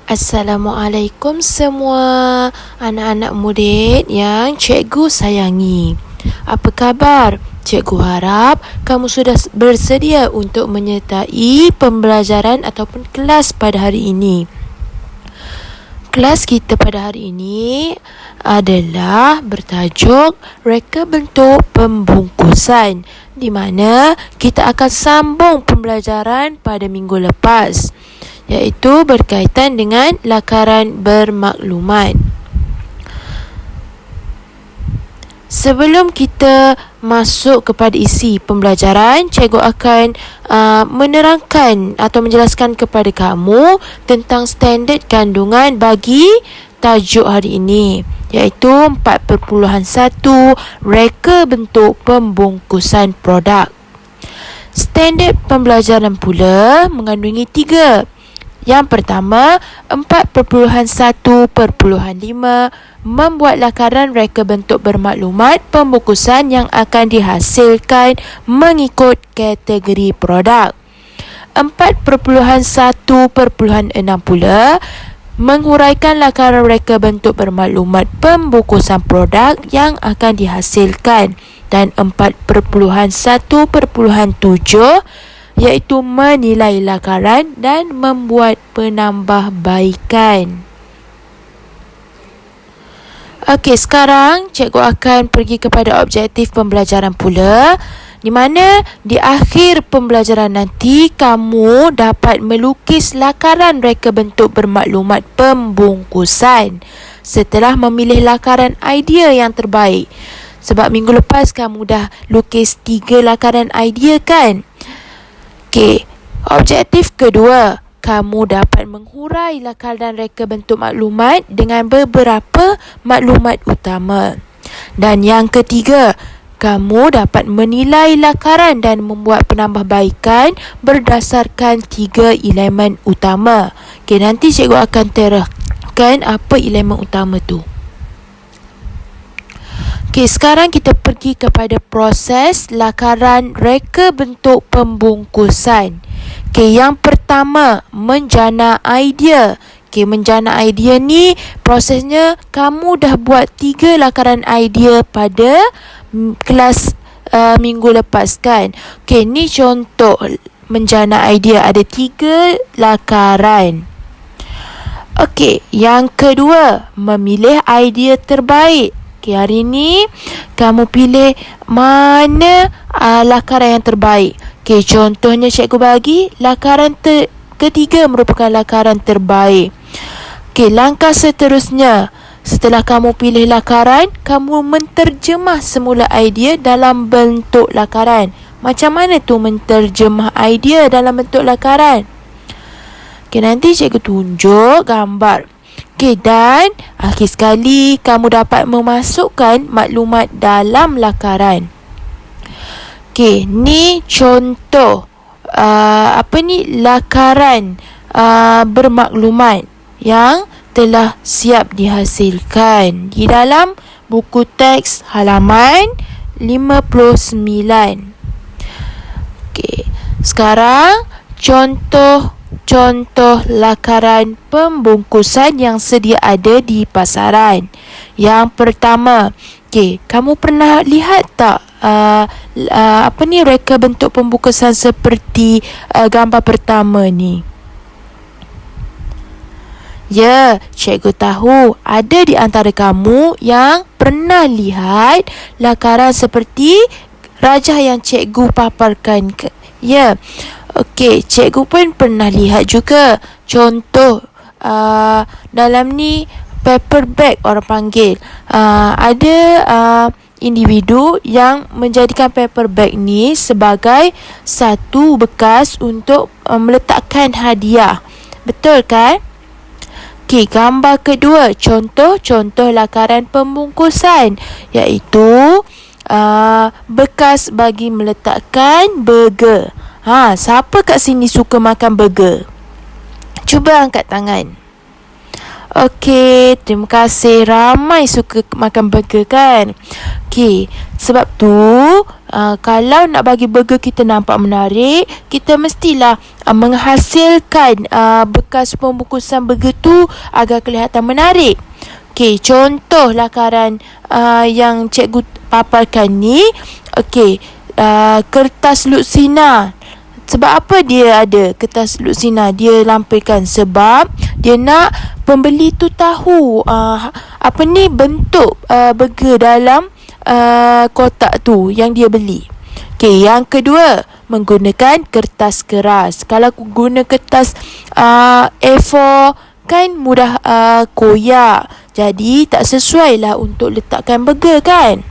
Assalamualaikum semua anak-anak murid yang cikgu sayangi. Apa khabar? Cikgu harap kamu sudah bersedia untuk menyertai pembelajaran ataupun kelas pada hari ini. Kelas kita pada hari ini adalah bertajuk reka bentuk pembungkusan, di mana kita akan sambung pembelajaran pada minggu lepas, iaitu berkaitan dengan lakaran bermaklumat. Sebelum kita masuk kepada isi pembelajaran, cikgu akan menerangkan atau menjelaskan kepada kamu tentang standard kandungan bagi tajuk hari ini, iaitu 4.1 reka bentuk pembungkusan produk. Standard pembelajaran pula mengandungi 3. Yang pertama, 4.1.5 membuat lakaran reka bentuk bermaklumat pembungkusan yang akan dihasilkan mengikut kategori produk. 4.1.6 pula menghuraikan lakaran reka bentuk bermaklumat pembungkusan produk yang akan dihasilkan. Dan 4.1.7 iaitu menilai lakaran dan membuat penambahbaikan. Okey, sekarang cikgu akan pergi kepada objektif pembelajaran pula, di mana di akhir pembelajaran nanti kamu dapat melukis lakaran reka bentuk bermaklumat pembungkusan setelah memilih lakaran idea yang terbaik. Sebab minggu lepas kamu dah lukis 3 lakaran idea kan? Okey, objektif kedua, kamu dapat menghurai lakaran reka bentuk maklumat dengan beberapa maklumat utama. Dan yang ketiga, kamu dapat menilai lakaran dan membuat penambahbaikan berdasarkan 3 elemen utama. Okey, nanti cikgu akan terangkan apa elemen utama tu. Okey, sekarang kita pergi kepada proses lakaran reka bentuk pembungkusan. Okey, yang pertama, menjana idea. Okey, menjana idea ni prosesnya kamu dah buat 3 lakaran idea pada kelas minggu lepas kan. Okey, ni contoh menjana idea, ada 3 lakaran. Okey, yang kedua, memilih idea terbaik. Okay, hari ni kamu pilih mana lakaran yang terbaik. Okay, contohnya cikgu bagi lakaran ketiga merupakan lakaran terbaik. Okay, langkah seterusnya, setelah kamu pilih lakaran, kamu menterjemah semula idea dalam bentuk lakaran. Macam mana tu menterjemah idea dalam bentuk lakaran? Okay, nanti cikgu tunjuk gambar. Okey, dan akhir sekali kamu dapat memasukkan maklumat dalam lakaran. Okey, ni contoh lakaran bermaklumat yang telah siap dihasilkan di dalam buku teks halaman 59. Okey, sekarang contoh lakaran pembungkusan yang sedia ada di pasaran. Yang pertama, okey, kamu pernah lihat tak reka bentuk pembungkusan seperti gambar pertama ni? Ya, cikgu tahu ada di antara kamu yang pernah lihat lakaran seperti rajah yang cikgu paparkan. Ya. Okey, cikgu pun pernah lihat juga contoh dalam ni paper bag orang panggil. Ada individu yang menjadikan paper bag ni sebagai satu bekas untuk meletakkan hadiah. Betul kan? Okey, gambar kedua, contoh lakaran pembungkusan, iaitu bekas bagi meletakkan burger. Siapa kat sini suka makan burger? Cuba angkat tangan. Okey, terima kasih. Ramai suka makan burger kan? Okey, sebab tu kalau nak bagi burger kita nampak menarik, kita mestilah menghasilkan bekas pembungkusan burger tu agar kelihatan menarik. Okey, contoh lakaran yang cikgu paparkan ni. Okey, kertas lutsina. Sebab apa dia ada kertas lutsina dia lampirkan? Sebab dia nak pembeli tu tahu bentuk burger dalam kotak tu yang dia beli. Okey, yang kedua, menggunakan kertas keras. Kalau guna kertas A4 kan mudah koyak. Jadi tak sesuai lah untuk letakkan burger kan.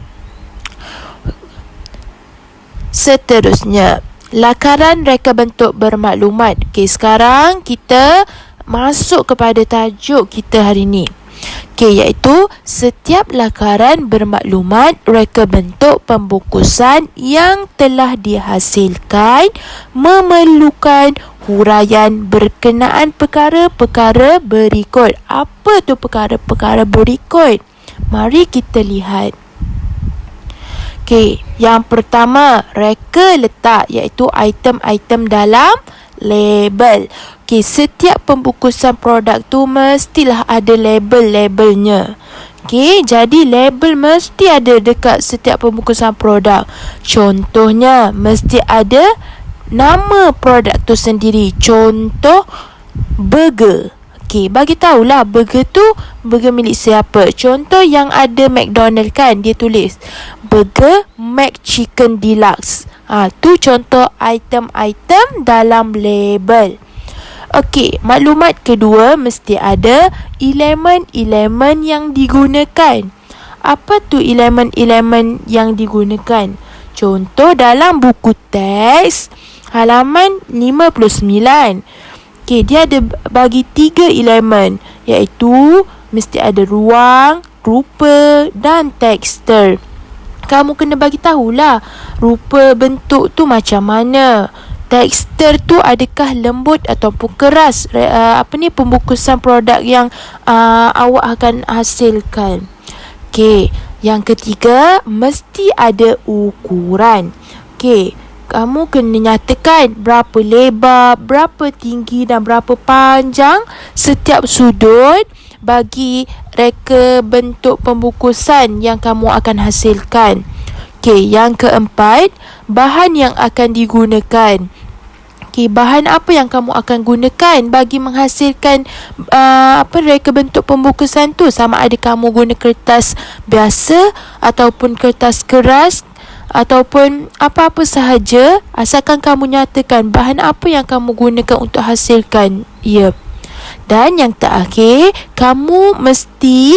Seterusnya, lakaran reka bentuk bermaklumat. Okey, sekarang kita masuk kepada tajuk kita hari ni. Okey, iaitu setiap lakaran bermaklumat reka bentuk pembungkusan yang telah dihasilkan memerlukan huraian berkenaan perkara-perkara berikut. Apa tu perkara-perkara berikut? Mari kita lihat. Okey, yang pertama, reka letak, iaitu item-item dalam label. Okey, setiap pembungkusan produk tu mestilah ada label-labelnya. Okey, jadi label mesti ada dekat setiap pembungkusan produk. Contohnya, mesti ada nama produk tu sendiri. Contoh, burger. Okey, bagi tahulah burger tu burger milik siapa. Contoh yang ada McDonald kan, dia tulis burger McChicken Deluxe. Tu contoh item-item dalam label. Okey, maklumat kedua mesti ada elemen-elemen yang digunakan. Apa tu elemen-elemen yang digunakan? Contoh dalam buku teks halaman 59. Okey, dia ada bagi 3 elemen, iaitu mesti ada ruang, rupa dan tekstur. Kamu kena bagi tahulah rupa bentuk tu macam mana. Tekstur tu adakah lembut ataupun keras pembungkusan produk yang awak akan hasilkan. Okey, yang ketiga mesti ada ukuran. Okey, kamu kena nyatakan berapa lebar, berapa tinggi dan berapa panjang setiap sudut bagi reka bentuk pembungkusan yang kamu akan hasilkan. Okey, yang keempat, bahan yang akan digunakan. Okey, bahan apa yang kamu akan gunakan bagi menghasilkan reka bentuk pembungkusan tu? Sama ada kamu guna kertas biasa ataupun kertas keras ataupun apa-apa sahaja, asalkan kamu nyatakan bahan apa yang kamu gunakan untuk hasilkan ia. Dan yang terakhir, kamu mesti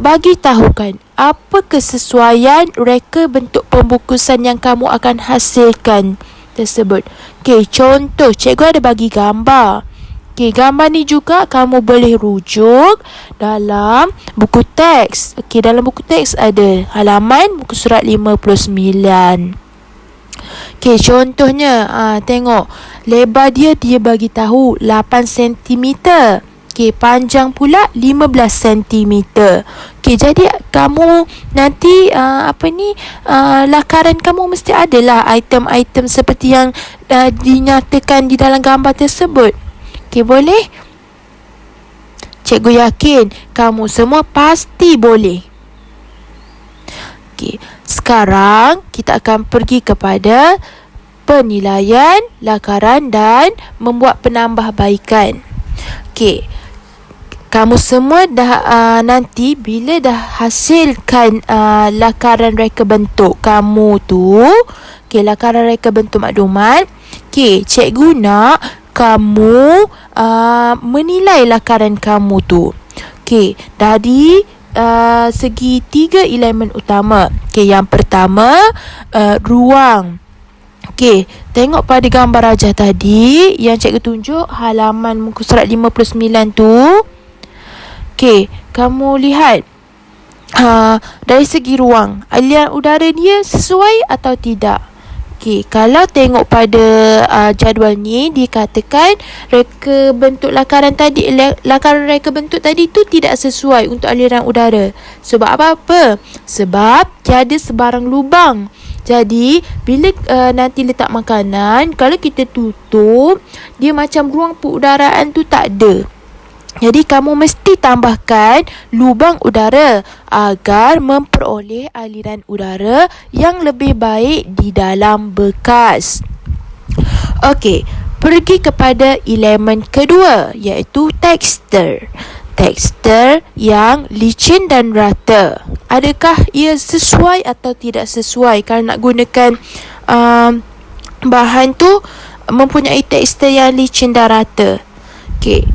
bagi tahukan apa kesesuaian reka bentuk pembungkusan yang kamu akan hasilkan tersebut. Okey, contoh cikgu ada bagi gambar. Okey, gambar ni juga kamu boleh rujuk dalam buku teks. Okey, dalam buku teks ada halaman muka surat 59. Okey, contohnya tengok lebar dia bagi tahu 8 cm. Okey, panjang pula 15 cm. Okey, jadi kamu nanti lakaran kamu mesti adalah item-item seperti yang dinyatakan di dalam gambar tersebut. Okey, boleh? Cikgu yakin kamu semua pasti boleh. Okey, sekarang kita akan pergi kepada penilaian lakaran dan membuat penambahbaikan. Okey, kamu semua dah nanti bila dah hasilkan lakaran reka bentuk kamu tu, okey, lakaran reka bentuk maklumat. Okey, cikgu nak kamu menilai lakaran kamu tu. Okey, dari segi 3 elemen utama. Okey, yang pertama ruang. Okey, tengok pada gambar rajah tadi yang cikgu tunjuk halaman muka surat 59 tu. Okey, kamu lihat dari segi ruang, aliran udara dia sesuai atau tidak? Okey, kalau tengok pada jadual ni dikatakan reka bentuk lakaran tadi, lakaran reka bentuk tadi tu tidak sesuai untuk aliran udara. Sebab apa? Sebab tiada sebarang lubang. Jadi bila nanti letak makanan, kalau kita tutup, dia macam ruang pengudaraan tu tak ada. Jadi kamu mesti tambahkan lubang udara agar memperoleh aliran udara yang lebih baik di dalam bekas. Okey, pergi kepada elemen kedua, iaitu tekstur. Tekstur yang licin dan rata. Adakah ia sesuai atau tidak sesuai kalau nak gunakan bahan tu mempunyai tekstur yang licin dan rata? Okey,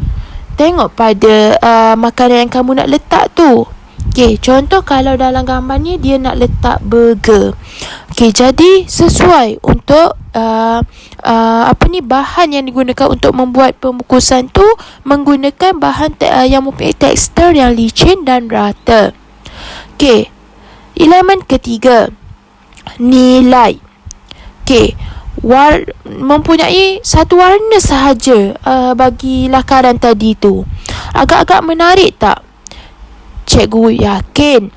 tengok pada makanan yang kamu nak letak tu. Okey, contoh kalau dalam gambar ni dia nak letak burger. Okey, jadi sesuai untuk bahan yang digunakan untuk membuat pembungkusan tu menggunakan bahan yang mempunyai tekstur yang licin dan rata. Okey, elemen ketiga, nilai. Okey, mempunyai satu warna sahaja bagi lakaran tadi tu. Agak-agak menarik tak? Cikgu yakin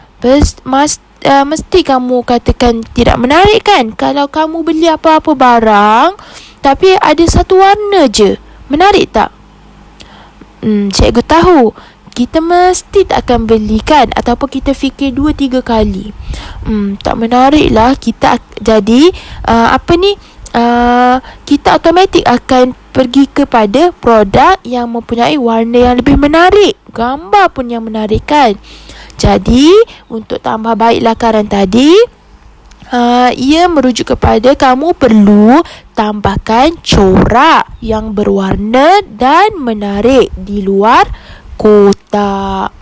mesti kamu katakan tidak menarik kan? Kalau kamu beli apa-apa barang tapi ada satu warna je, menarik tak? Cikgu tahu kita mesti tak akan belikan ataupun kita fikir 2-3 kali. Tak menarik lah kita. Jadi kita automatik akan pergi kepada produk yang mempunyai warna yang lebih menarik, gambar pun yang menarik kan. Jadi untuk tambah baik lakaran tadi, ia merujuk kepada kamu perlu tambahkan corak yang berwarna dan menarik di luar kotak.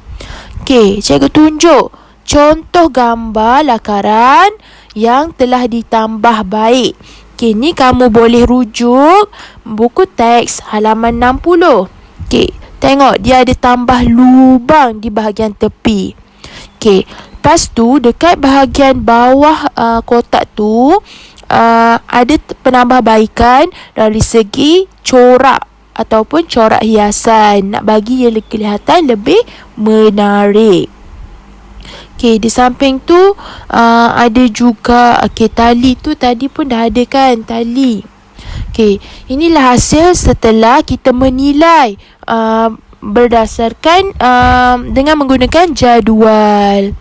Okey, cikgu tunjuk contoh gambar lakaran yang telah ditambah baik. Okey, ni kamu boleh rujuk buku teks halaman 60. Okey, tengok dia ada tambah lubang di bahagian tepi. Okey, lepas tu dekat bahagian bawah kotak tu ada penambahbaikan dari segi corak ataupun corak hiasan, nak bagi ia kelihatan lebih menarik. Okey, di samping tu ada juga tali tu tadi pun dah ada kan, tali. Okey, inilah hasil setelah kita menilai berdasarkan dengan menggunakan jadual.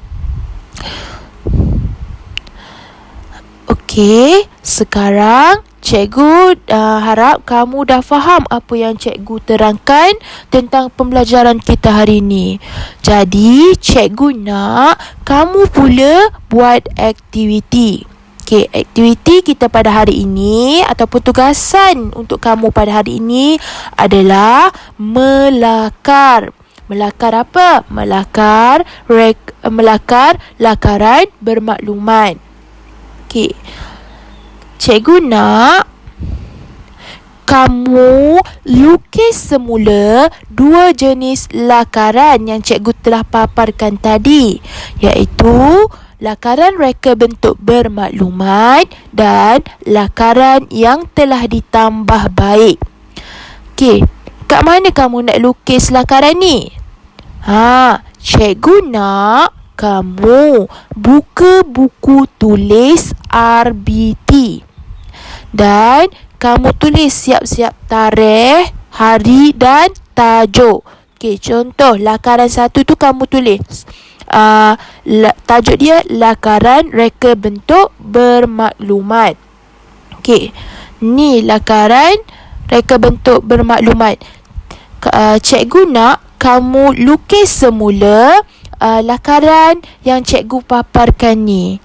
Okey, sekarang cikgu harap kamu dah faham apa yang cikgu terangkan tentang pembelajaran kita hari ini. Jadi, cikgu nak kamu pula buat aktiviti. Okey, aktiviti kita pada hari ini ataupun tugasan untuk kamu pada hari ini adalah melakar. Melakar apa? Melakar lakaran bermaklumat. Okey, cikgu nak kamu lukis semula 2 jenis lakaran yang cikgu telah paparkan tadi, iaitu lakaran reka bentuk bermaklumat dan lakaran yang telah ditambah baik. Okey, kat mana kamu nak lukis lakaran ni? Cikgu nak kamu buka buku tulis RBT dan kamu tulis siap-siap tarikh, hari dan tajuk. Okey, contoh lakaran 1 tu kamu tulis tajuk dia lakaran reka bentuk bermaklumat. Okey, ni lakaran reka bentuk bermaklumat. Cikgu nak kamu lukis semula lakaran yang cikgu paparkan ni.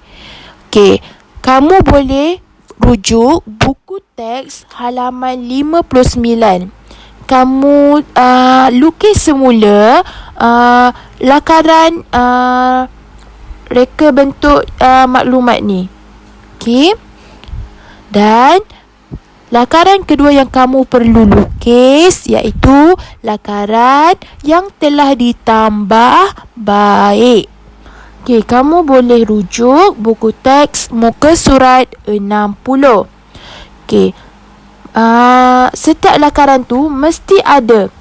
Okey, kamu boleh rujuk buku teks halaman 59. Kamu lukis semula lakaran reka bentuk maklumat ni. Okey, dan lakaran kedua yang kamu perlu lukis iaitu lakaran yang telah ditambah baik. Okey, kamu boleh rujuk buku teks muka surat 60. Okey. Setiap lakaran tu mesti ada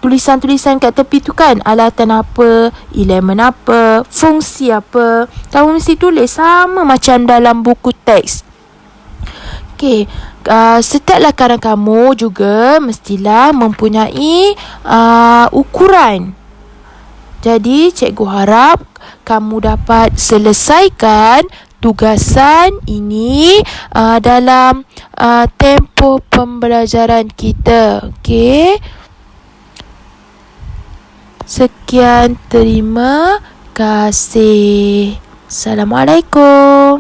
tulisan-tulisan kat tepi tu kan. Alatan apa, elemen apa, fungsi apa. Kamu mesti tulis sama macam dalam buku teks. Okey, setiap lakaran kamu juga mestilah mempunyai ukuran. Jadi, cikgu harap kamu dapat selesaikan tugasan ini dalam tempoh pembelajaran kita. Okey. Sekian, terima kasih. Assalamualaikum.